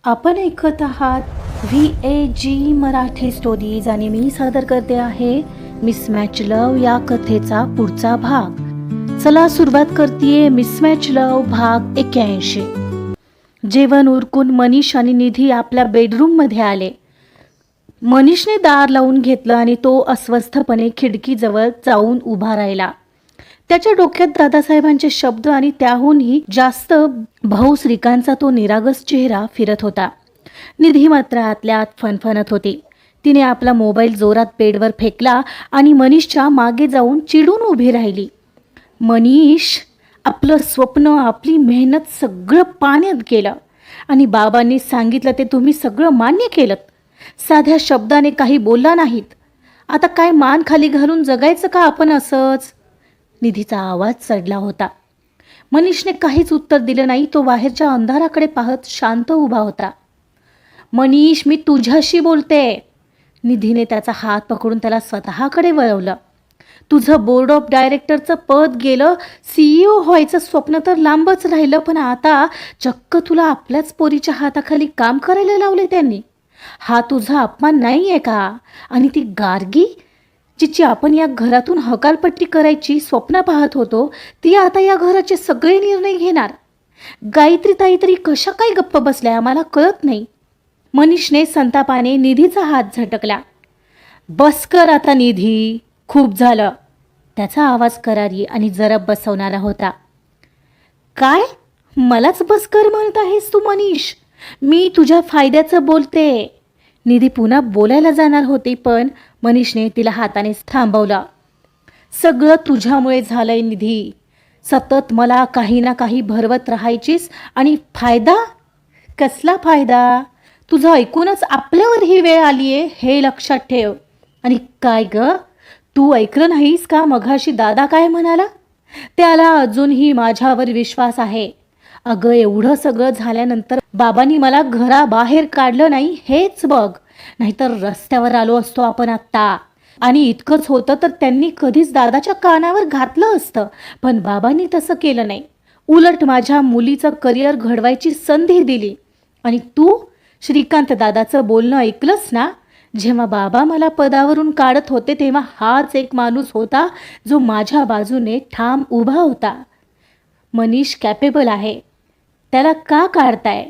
आपण ऐकत आहात VAG मराठी स्टोरीज आणि मी सादर करते आहे मिसमॅच लव या कथेचा पुढचा भाग. चला सुरुवात करतेय मिसमॅच लव भाग 81. जेवण उरकून मनीष आणि निधी आपल्या बेडरूम मध्ये आले. मनीषने दार लावून घेतलं आणि तो अस्वस्थपणे खिडकीजवळ जाऊन उभा राहिला. त्याच्या डोक्यात दादासाहेबांचे शब्द आणि त्याहूनही जास्त भाऊ श्रीकांतचा तो निरागस चेहरा फिरत होता. निधी मात्र आतल्या आत फणफणत होती. तिने आपला मोबाईल जोरात बेडवर फेकला आणि मनीषच्या मागे जाऊन चिडून उभी राहिली. मनीष, आपलं स्वप्न, आपली मेहनत सगळं पाण्यात गेलं आणि बाबांनी सांगितलं ते तुम्ही सगळं मान्य केलं. साध्या शब्दाने काही बोलला नाहीत. आता काय मान खाली घालून जगायचं का आपण असंच? निधीचा आवाज चढला होता. मनीषने काहीच उत्तर दिलं नाही. तो बाहेरच्या अंधाराकडे पाहत शांत उभा होता. मनीष, मी तुझ्याशी बोलते. निधीने त्याचा हात पकडून त्याला स्वतःकडे वळवलं. तुझं बोर्ड ऑफ डायरेक्टरचं पद गेलं, CEO व्हायचं स्वप्न तर लांबच राहिलं, पण आता चक्क तुला आपल्याच पोरीच्या हाताखाली काम करायला लावले त्यांनी. हा तुझा अपमान नाही आहे का? आणि ती गार्गी जिची आपण या घरातून हकालपट्टी करायची स्वप्न पाहत होतो, ती आता या घराचे सगळे निर्णय घेणार. गायत्री ताई तरी कशा काही गप्प बसल्या मला कळत नाही. मनीषने संतापाने निधीचा हात झटकला. बस कर आता निधी, खूप झालं. त्याचा आवाज करारी आणि जरब बसवणारा होता. काय मलाच बस कर म्हणत आहेस तू मनीष? मी तुझ्या फायद्याचं बोलते. निधी पुन्हा बोलायला जाणार होती, पण मनीषने तिला हाताने थांबवलं. सगळं तुझ्यामुळे झालंय निधी. सतत मला काही ना काही भरवत राहायचीस आणि फायदा? कसला फायदा? तुझं ऐकूनच आपल्यावर ही वेळ आलीये हे लक्षात ठेव. आणि काय ग, तू ऐकलं नाहीस का मघाशी दादा काय म्हणाला? त्याला अजूनही माझ्यावर विश्वास आहे. अगं, एवढं सगळं झाल्यानंतर बाबांनी मला घराबाहेर काढलं नाही हेच बघ, नाहीतर रस्त्यावर आलो असतो आपण आत्ता. आणि इतकंच होतं तर त्यांनी कधीच दादाच्या कानावर घातलं असतं, पण बाबांनी तसं केलं नाही. उलट माझ्या मुलीचं करिअर घडवायची संधी दिली. आणि तू श्रीकांत दादाचं बोलणं ऐकलंस ना? जेव्हा बाबा मला पदावरून काढत होते तेव्हा हाच एक माणूस होता जो माझ्या बाजूने ठाम उभा होता. मनीष कॅपेबल आहे, त्याला का काढताय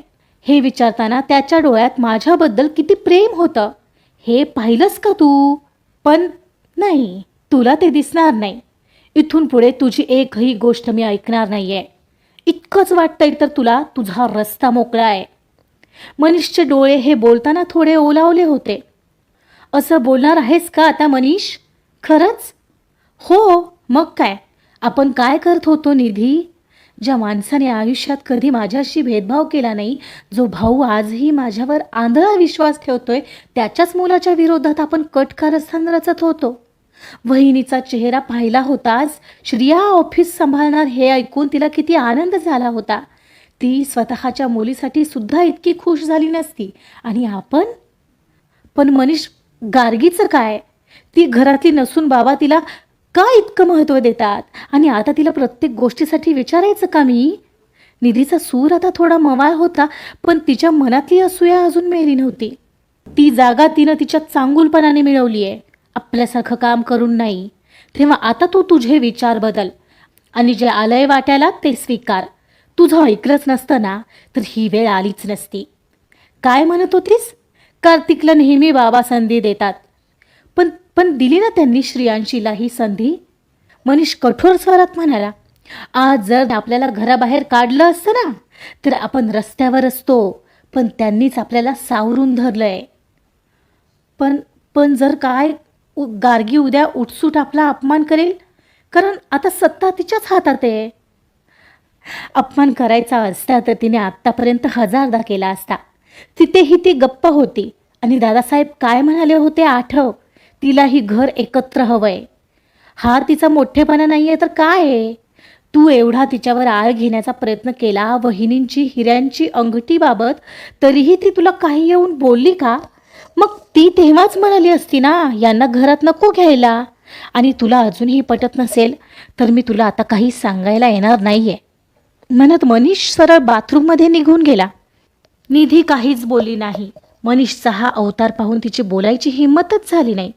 हे विचारताना त्याच्या डोळ्यात माझ्याबद्दल किती प्रेम होतं हे पाहिलंस का तू? पण नाही, तुला ते दिसणार नाही. इथून पुढे तुझी एकही गोष्ट मी ऐकणार नाहीये. इतकंच वाटतंय तर तुला तुझा रस्ता मोकळा आहे. मनीषचे डोळे हे बोलताना थोडे ओलावले होते. असं बोलणार आहेस का आता मनीष? खरंच? हो, मग काय. आपण काय करत होतो निधी? ज्या माणसाने आयुष्यात कधी माझ्याशी भेदभाव केला नाही, जो भाऊ आजही माझ्यावर आंधळा विश्वास ठेवतोय, त्याच्याच मुलाच्या विरोधात आपण कट कारस्थान रचत होतो. वहिनीचा चेहरा पाहिला होताच. श्रिया ऑफिस सांभाळणार हे ऐकून तिला किती आनंद झाला होता. ती स्वतःच्या मुलीसाठी सुद्धा इतकी खुश झाली नसती. आणि आपण? पण मनीष, गार्गीचं काय? ती घरातली नसून बाबा तिला का इतकं महत्त्व देतात? आणि आता तिला प्रत्येक गोष्टीसाठी विचारायचं का मी? निधीचा सूर आता थोडा मवाळ होता, पण तिच्या मनातली असूया अजून मेली नव्हती. ती जागा तिनं तिच्या चांगुलपणाने मिळवली आहे, आपल्यासारखं काम करून नाही. तेव्हा आता तू तुझे विचार बदल आणि जे आलंय वाट्याला ते स्वीकार. तुझं ऐकलंच नसतं ना तर ही वेळ आलीच नसती. काय म्हणत होतीस? कार्तिकला नेहमी बाबा संधी देतात, पण पण दिली ना त्यांनी श्रियांशीला ही संधी? मनीष कठोर स्वरात म्हणाला. आज जर आपल्याला घराबाहेर काढलं असतं ना तर आपण रस्त्यावर असतो, पण त्यांनीच आपल्याला सावरून धरलंय. पण पण जर काय गार्गी उद्या उठसूट आपला अपमान करेल, कारण आता सत्ता तिच्याच हातात आहे. अपमान करायचा असता तर तिने आत्तापर्यंत 1000दा केला असता. तिथेही ती गप्प होती. आणि दादासाहेब काय म्हणाले होते आठव? तिलाही घर एकत्र हवंय. हा तिचा मोठेपणा नाही आहे तर काय आहे? तू एवढा तिच्यावर आळ घेण्याचा प्रयत्न केला वहिनींची हिऱ्यांची अंगठीबाबत, तरीही ती तुला काही येऊन बोलली का? मग ती तेव्हाच म्हणाली असती ना, यांना घरात नको घ्यायला. आणि तुला अजूनही पटत नसेल तर मी तुला आता काही सांगायला येणार नाहीये म्हणत मनीष सरळ बाथरूममध्ये निघून गेला. निधी काहीच बोलली नाही. मनीषचा हा अवतार पाहून तिची बोलायची हिंमतच झाली नाही.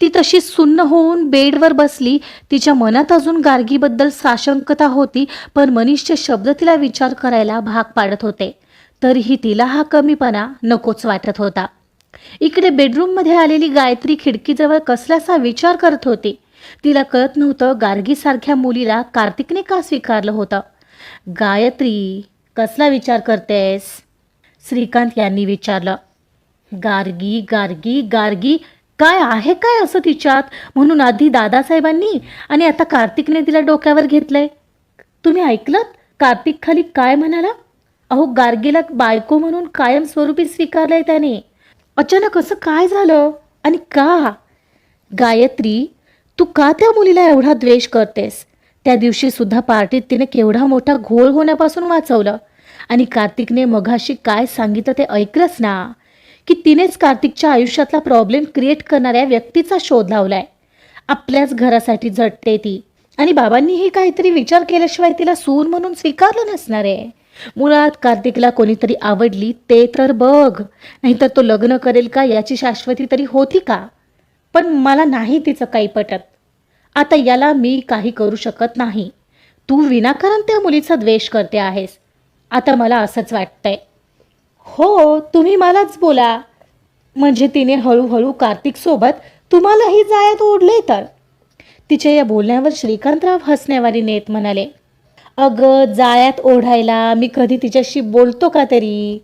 ती तशी सुन्न होऊन बेडवर बसली. तिच्या मनात अजून गार्गीबद्दल साशंकता होती, पण मनीषचे शब्द तिला विचार करायला भाग पाडत होते. तरीही तिला हा कमीपणा नकोच वाटत होता. इकडे बेडरूममध्ये आलेली गायत्री खिडकीजवळ कसलासा विचार करत होती. तिला कळत नव्हतं गार्गीसारख्या मुलीला कार्तिकने का स्वीकारलं होतं. गायत्री, कसला विचार करतेस? श्रीकांत यांनी विचारलं. गार्गी गार्गी गार्गी, काय आहे काय असं तिच्यात? म्हणून आधी दादासाहेबांनी आणि आता कार्तिकने तिला डोक्यावर घेतलंय. तुम्ही ऐकलत कार्तिक खाली काय म्हणाला? अहो, गार्गीला बायको म्हणून कायमस्वरूपी स्वीकारलंय त्याने. अचानक असं काय झालं आणि का? गायत्री, तू का त्या मुलीला एवढा द्वेष करतेस? त्या दिवशी सुद्धा पार्टीत तिने केवढा मोठा घोळ होण्यापासून वाचवलं. आणि कार्तिकने मघाशी काय सांगितलं ते ऐकलंच ना, की तिनेच कार्तिकच्या आयुष्यातला प्रॉब्लेम क्रिएट करणाऱ्या व्यक्तीचा शोध लावलाय. आपल्याच घरासाठी झटते ती, आणि बाबांनीही काहीतरी विचार केल्याशिवाय तिला सून म्हणून स्वीकारलं नसणार आहे. मुळात कार्तिकला कोणीतरी आवडली ते तर बघ, नाहीतर तो लग्न करेल का याची शाश्वती तरी होती का? पण मला नाही तिचं काही पटत. आता याला मी काही करू शकत नाही. तू विनाकारण त्या मुलीचा द्वेष करते आहेस. आता मला असंच वाटतंय. हो, तुम्ही मलाच बोला. म्हणजे तिने हळूहळू कार्तिकसोबत तुम्हालाही जाळ्यात ओढले तर? तिच्या या बोलण्यावर श्रीकांतराव हसण्यावारी नेत म्हणाले. अगं, जाळ्यात ओढायला मी कधी तिच्याशी बोलतो का तरी?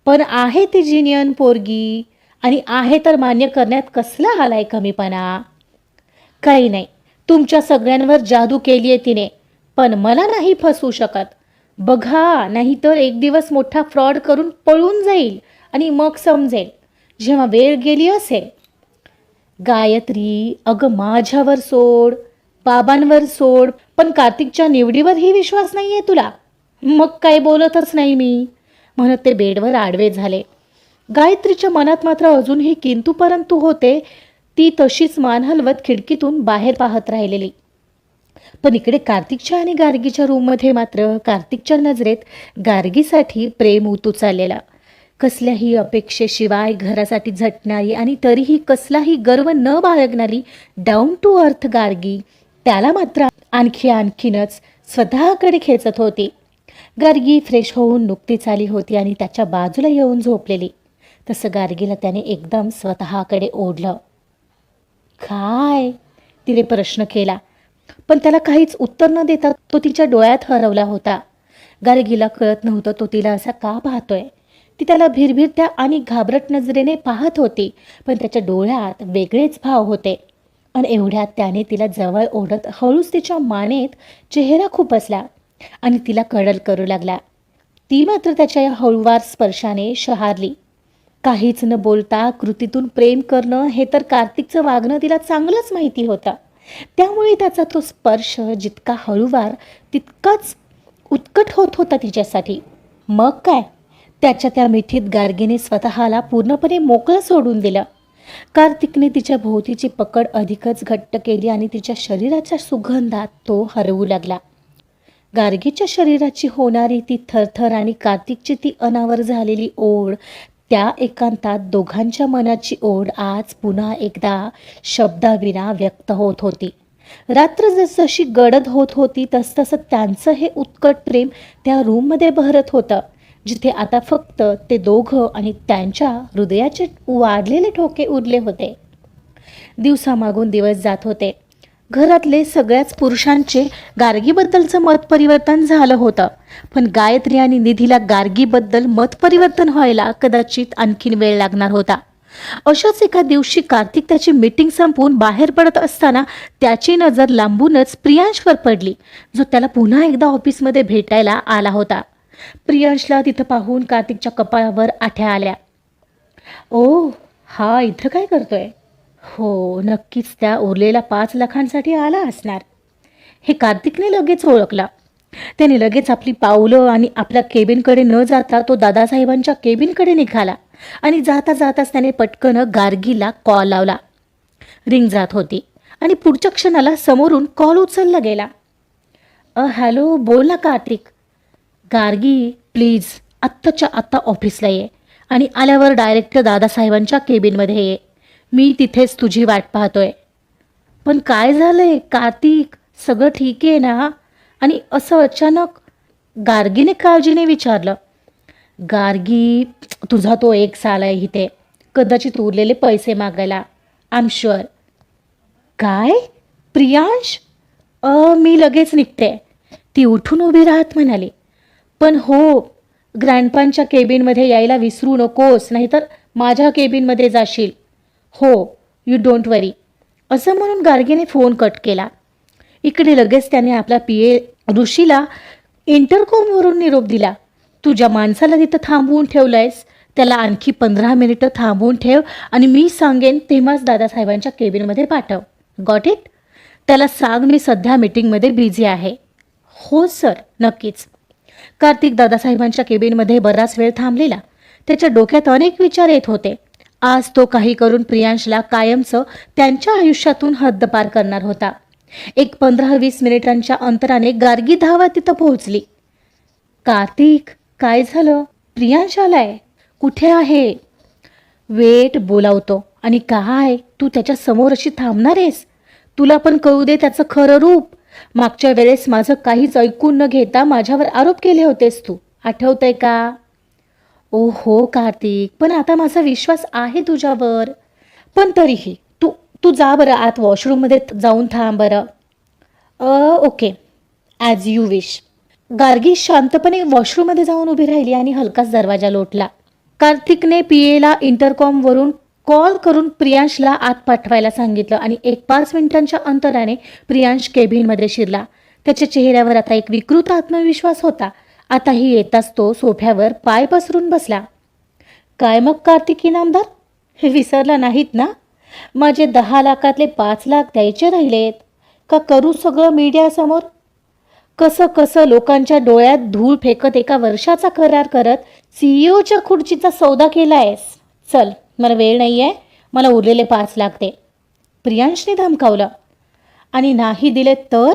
पण आहे ती जिनियन पोरगी, आणि आहे तर मान्य करण्यात कसला आलाय कमीपणा? काही नाही, तुमच्या सगळ्यांवर जादू केली आहे तिने, पण मला नाही फसवू शकत. बघा, नाहीतर एक दिवस मोठा फ्रॉड करून पळून जाईल आणि मग समजेल जेव्हा वेळ गेली असेल. गायत्री, अगं माझ्यावर सोड, बाबांवर सोड, पण कार्तिकच्या निवडीवरही विश्वास नाही आहे तुला. मग काय बोलतच नाही मी, म्हणत ते बेडवर आडवे झाले. गायत्रीच्या मनात मात्र अजूनही किंतु परंतु होते. ती तशीच मान हलवत खिडकीतून बाहेर पाहत राहिलेली. पण इकडे कार्तिकच्या आणि गार्गीच्या रूममध्ये मात्र कार्तिकच्या नजरेत गार्गीसाठी प्रेम उतू चाललेला. कसल्याही अपेक्षेशिवाय घरासाठी झटणारी आणि तरीही कसलाही गर्व न बाळगणारी डाऊन टू अर्थ गार्गी त्याला मात्र आणखीनच स्वतःकडे खेचत होती. गार्गी फ्रेश होऊन नुकतीच आली होती आणि त्याच्या बाजूला येऊन झोपलेली. तसं गार्गीला त्याने एकदम स्वतःकडे ओढलं. काय? तिने प्रश्न केला, पण त्याला काहीच उत्तर न देता तो तिच्या डोळ्यात हरवला होता. गार्गीला कळत नव्हतं तो तिला असा का पाहतोय. ती त्याला भिरभिरत्या आणि घाबरट नजरेने पाहत होती, पण त्याच्या डोळ्यात वेगळेच भाव होते. आणि एवढ्यात त्याने तिला जवळ ओढत हळूच तिच्या मानेत चेहरा खुपसला आणि तिला कडल करू लागला. ती मात्र त्याच्या या हळूवार स्पर्शाने शहारली. काहीच न बोलता कृतीतून प्रेम करणं हे तर कार्तिकचं वागणं तिला चांगलंच माहिती होतं. त्यामुळे त्याचा तो स्पर्श जितका हळूवार तितकाच उत्कट होत होता तिच्यासाठी. मग काय, त्याच्या त्या मिठीत गार्गीने स्वतःला पूर्णपणे मोकळं सोडून दिलं. कार्तिकने तिच्या भोवतीची पकड अधिकच घट्ट केली आणि तिच्या शरीराच्या सुगंधात तो हरवू लागला. गार्गीच्या शरीराची होणारी ती थरथर आणि कार्तिकची ती अनावर झालेली ओढ, त्या एकांतात दोघांच्या मनाची ओढ आज पुन्हा एकदा शब्दाविना व्यक्त होत होती. रात्र जसजशी गडद होत होती तसतसं त्यांचं हे उत्कट प्रेम त्या रूममध्ये बहरत होतं, जिथे आता फक्त ते दोघं आणि त्यांच्या हृदयाचे वाढलेले ठोके उरले होते. दिवसामागून दिवस जात होते. घरातले सगळ्याच पुरुषांचे गार्गीबद्दलचं मत परिवर्तन झालं होतं, पण गायत्री आणि निधीला गार्गीबद्दल मत परिवर्तन व्हायला कदाचित आणखीन वेळ लागणार होता. अशाच एका दिवशी कार्तिक त्याची मीटिंग संपवून बाहेर पडत असताना त्याची नजर लांबूनच प्रियांशवर पडली, जो त्याला पुन्हा एकदा ऑफिसमध्ये भेटायला आला होता. प्रियांशला तिथं पाहून कार्तिकच्या कपाळावर आठ्या आल्या. ओ, हा इथं काय करतोय? हो, नक्कीच त्या उरलेल्या 5 लाखांसाठी आला असणार. हे कार्तिकने लगेच ओळखला. त्याने लगेच आपली पावलं आणि आपल्या केबिनकडे न जाता तो दादासाहेबांच्या केबिनकडे निघाला आणि जाता जाताच त्याने पटकन गार्गीला कॉल लावला. रिंग जात होती आणि पुढच्या क्षणाला समोरून कॉल उचलला गेला. हॅलो, बोल ना कार्तिक. गार्गी, प्लीज आत्ताच्या आत्ता ऑफिसला ये आणि आल्यावर डायरेक्ट दादासाहेबांच्या केबिनमध्ये ये. मी तिथेच तुझी वाट पाहतोय. पण काय झालंय कार्तिक, सगळं ठीक आहे ना? आणि असं अचानक गार्गीने काळजीने विचारलं. गार्गी, तुझा तो एक साल आहे इथे, कदाचित उरलेले पैसे मागायला. I am sure. काय प्रियांश? मी लगेच निघते. ती उठून उभी राहत म्हणाली. पण हो, ग्रँडपांच्या केबिनमध्ये यायला विसरू नकोस, नाहीतर माझ्या केबिनमध्ये जाशील. हो, यू डोंट वरी. असं म्हणून गार्गीने फोन कट केला. इकडे लगेच त्याने आपला PA ऋषीला इंटरकॉमवरून निरोप दिला. तुझ्या माणसाला तिथं थांबवून ठेवलंयस, त्याला आणखी 15 मिनिटं थांबवून ठेव आणि मी सांगेन तेव्हाच दादासाहेबांच्या केबिनमध्ये पाठव. Got it? त्याला सांग मी सध्या मीटिंगमध्ये बिझी आहे. हो सर, नक्कीच. कार्तिक दादासाहेबांच्या केबिनमध्ये बराच वेळ थांबलेला. त्याच्या डोक्यात अनेक विचार येत होते. आज तो काही करून प्रियांशला कायमचं त्यांच्या आयुष्यातून हद्दपार करणार होता. एक 15-20 मिनिटांच्या अंतराने गार्गी धावत तिथं पोहोचली. कार्तिक, काय झालं? प्रियांश आलाय. कुठे आहे? वेट, बोलावतो. आणि काय तू त्याच्या समोर अशी थांबणार आहेस? तुला पण कळू दे त्याचं खरं रूप. मागच्या वेळेस माझं काहीच ऐकून न घेता माझ्यावर आरोप केले होतेस तू, आठवतंय का? ओ हो कार्तिक, पण आता माझा विश्वास आहे तुझ्यावर. पण तरीही तू तू जा बरं आत, वॉशरूममध्ये जाऊन थांब बरं. Okay, as you wish. Gargi शांतपणे वॉशरूममध्ये जाऊन उभी राहिली आणि हलकाच दरवाजा लोटला. कार्तिकने PAला इंटरकॉमवरून कॉल करून प्रियांशला आत पाठवायला सांगितलं आणि 1-5 मिनिटांच्या अंतराने प्रियांश केबिनमध्ये शिरला. त्याच्या चेहऱ्यावर आता एक विकृत आत्मविश्वास होता. आताही येताच तो सोफ्यावर पाय पसरून बसला. काय मग कार्तिक इनामदार, हे विसरला नाहीत ना? माझे 10 लाखातले 5 लाख द्यायचे राहिलेत का? करू सगळं मीडियासमोर? कसं कसं लोकांच्या डोळ्यात धूळ फेकत एका वर्षाचा करार करत CEOच्या खुर्चीचा सौदा केलायस. चल, मला वेळ नाही आहे, मला उरलेले 5 लाख दे. प्रियांशने धमकावलं. आणि नाही दिले तर?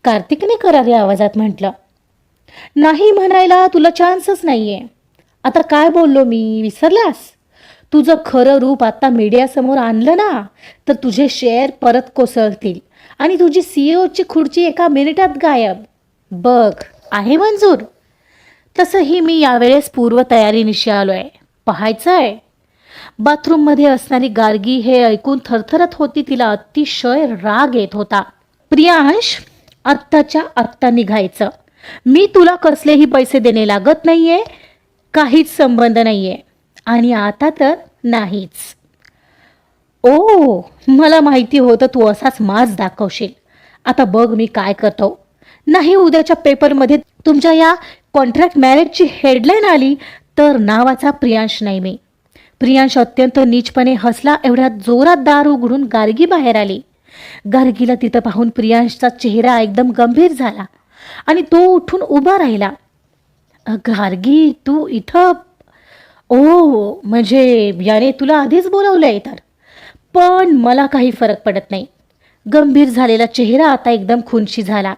कार्तिकने करारी आवाजात म्हटलं. नाही म्हणायला तुला चान्सच नाही आहे. आता काय बोललो मी, विसरलास? तुझं खरं रूप आता मीडियासमोर आणलं ना तर तुझे शेअर परत कोसळतील आणि तुझी CEOची खुर्ची एका मिनिटात गायब. बघ, आहे मंजूर? तसंही मी यावेळेस पूर्वतयारीनिशी आलो आहे. पाहायचं आहे. बाथरूममध्ये असणारी गार्गी हे ऐकून थरथरत होती. तिला अतिशय राग येत होता. प्रियांश, आत्ताच्या आत्ता निघायचं. मी तुला कसलेही पैसे देणे लागत नाहीये, काहीच संबंध नाहीये आणि आता तर नाहीच. ओ, मला माहिती होतं तू असाच माज दाखवशील. आता बघ मी काय करतो. नाही उद्याच्या पेपरमध्ये तुमच्या या कॉन्ट्रॅक्ट मॅरेजची हेडलाईन आली तर नावाचा प्रियांश नाही मी. प्रियांश अत्यंत नीचपणे हसला. एवढ्यात जोरात दार उघडून गार्गी बाहेर आली. गार्गीला तिथं पाहून प्रियांशचा चेहरा एकदम गंभीर झाला आणि तो उठून उभा राहिला. गार्गी, तू इथं? ओ, म्हणजे याने तुला आधीच बोलावलंय तर? पण मला काही फरक पडत नाही. गंभीर झालेला चेहरा आता एकदम खुनशी झाला.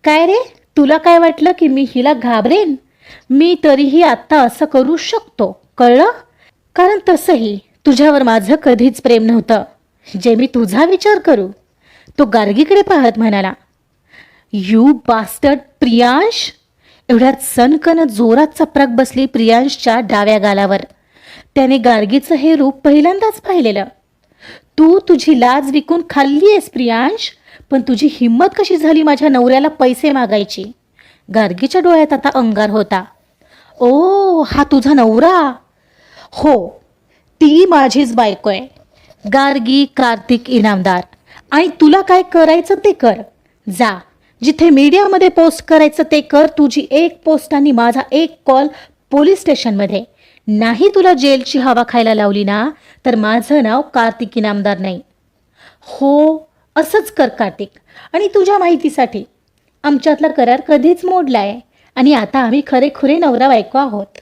काय रे, तुला काय वाटलं की मी हिला घाबरेन? मी तरीही आत्ता असं करू शकतो, कळलं? कारण तसंही तुझ्यावर माझं कधीच प्रेम नव्हतं जे मी तुझा विचार करू. तो गार्गीकडे पाहत म्हणाला. You bastard Priyansh. एवढ्यात सनकन जोरात चपराक बसली प्रियांशच्या डाव्या गालावर. त्याने गार्गीचं हे रूप पहिल्यांदाच पाहिलेलं. तू तुझी लाज विकून खाल्ली आहेस प्रियांश, पण तुझी हिंमत कशी झाली माझ्या नवऱ्याला पैसे मागायची? गार्गीच्या डोळ्यात आता अंगार होता. ओ, हा तुझा नवरा? हो, ती माझीच बायको आहे, गार्गी कार्तिक इनामदार. आणि तुला काय करायचं ते कर. जा, जिथे मीडियामध्ये पोस्ट करायचं ते कर. तुझी एक पोस्ट आणि माझा एक कॉल पोलीस स्टेशनमध्ये. नाही तुला जेलची हवा खायला लावली ना तर माझं नाव कार्तिक इनामदार नाही. हो, असंच कर कार्तिक. आणि तुझ्या माहितीसाठी आमच्यातला करार कधीच मोडला आहे आणि आता आम्ही खरेखुरे नवरा बायको आहोत.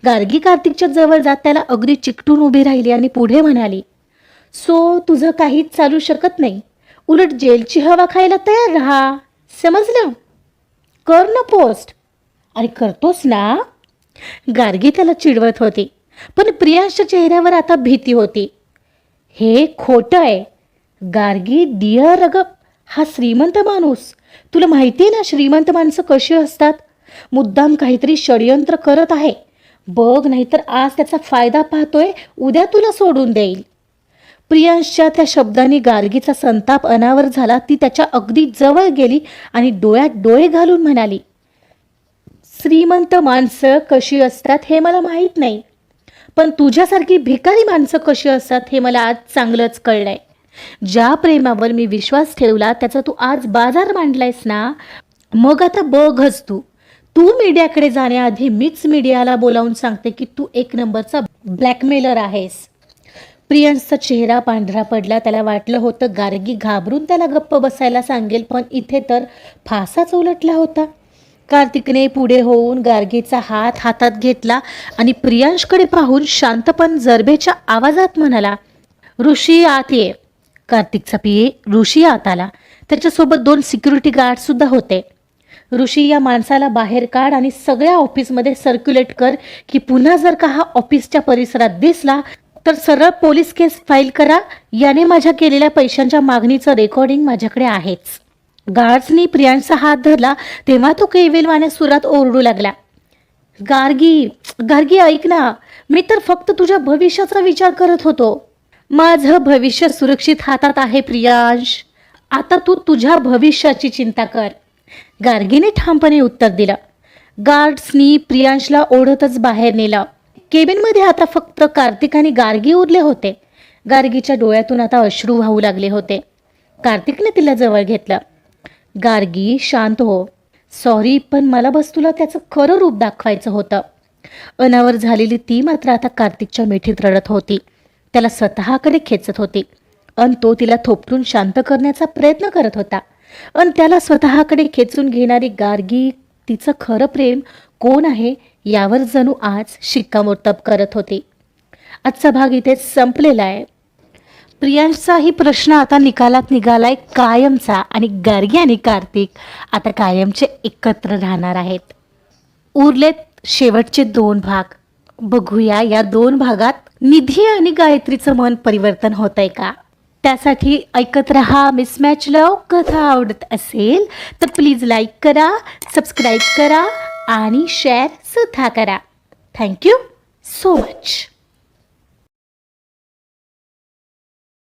गार्गी कार्तिकच्या जवळ जात त्याला अगदी चिकटून उभी राहिली आणि पुढे म्हणाली. सो तुझं काहीच चालू शकत नाही, उलट जेलची हवा खायला तयार राहा, समजलं? कर ना पोस्ट. आणि करतोस ना? गार्गी त्याला चिडवत होती, पण प्रियांशच्या चेहऱ्यावर आता भीती होती. हे खोटं आहे. गार्गी डिअर, अगं हा श्रीमंत माणूस. तुला माहिती आहे ना श्रीमंत माणसं कशी असतात. मुद्दाम काहीतरी षडयंत्र करत आहे. बघ, नाहीतर आज त्याचा फायदा पाहतोय, उद्या तुला सोडून देईल. प्रियांशच्या त्या शब्दांनी गार्गीचा संताप अनावर झाला. ती त्याच्या अगदी जवळ गेली आणि डोळ्यात डोळे घालून म्हणाली, श्रीमंत माणसं कशी असतात हे मला माहीत नाही, पण तुझ्यासारखी भिकारी माणसं कशी असतात हे मला आज चांगलंच कळलंय. ज्या प्रेमावर मी विश्वास ठेवला त्याचा तू आज बाजार मांडलायस ना, मग आता बघच तू मीडियाकडे जाण्याआधी मीच मीडियाला बोलावून सांगते की तू एक नंबरचा ब्लॅकमेलर आहेस. प्रियांशचा चेहरा पांढरा पडला. त्याला वाटलं होतं गार्गी घाबरून त्याला गप्प बसायला सांगेल, पण इथे तर फासाच उलटला होता. कार्तिकने पुढे होऊन गार्गीचा हात हातात घेतला आणि प्रियांशकडे पाहून शांतपण जरबेच्या आवाजात म्हणाला, ऋषी आत ये. कार्तिकचा पिये ऋषी आत आला. त्याच्यासोबत 2 सिक्युरिटी गार्डसुद्धा होते. ऋषी, या माणसाला बाहेर काढ आणि सगळ्या ऑफिसमध्ये सर्क्युलेट कर की पुन्हा जर का हा ऑफिसच्या परिसरात दिसला तर सरळ पोलीस केस फाईल करा. याने माझ्या केलेल्या पैशांच्या मागणीचं रेकॉर्डिंग माझ्याकडे आहेच. गार्ड्सनी प्रियांशचा हात धरला तेव्हा तो केविलवाण्या सुरात ओरडू लागला, गार्गी ऐक ना, मी तर फक्त तुझ्या भविष्याचा विचार करत होतो. माझं भविष्य सुरक्षित हातात आहे प्रियांश. आता तू तुझ्या भविष्याची चिंता कर. गार्गीने ठामपणे उत्तर दिलं. गार्ड्सनी प्रियांशला ओढतच बाहेर नेलं. केबिनमध्ये आता फक्त कार्तिक आणि गार्गी उरले होते. गार्गीच्या डोळ्यातून आता अश्रू वाहू लागले होते. कार्तिकने तिला जवळ घेतलं. गार्गी, शांत हो. सॉरी, पण मला बस तुला त्याचं खरं रूप दाखवायचं होतं. अनावर झालेली ती मात्र आता कार्तिकच्या मिठीत रडत होती. त्याला स्वतःकडे खेचत होती आणि तो तिला थोपटून शांत करण्याचा प्रयत्न करत होता. आणि त्याला स्वतःकडे खेचून घेणारी गार्गी तिचं खरं प्रेम कोण आहे यावर जणू आज शिक्कामोर्तब करत होती. आजचा भाग इथे संपलेला आहे. प्रियांशचाही प्रश्न आता निकालात निघालाय कायमचा आणि गार्गी आणि कार्तिक आता कायमचे एकत्र राहणार आहेत. उरलेत शेवटचे 2 भाग. बघूया या 2 भागात निधी आणि गायत्रीचं मन परिवर्तन होतंय का. त्यासाठी ऐकत रहा मिसमॅच लव. कथा आवडत असेल तर प्लीज लाईक करा, सबस्क्राईब करा आणि शेअर सुद्धा करा. Thank you so much.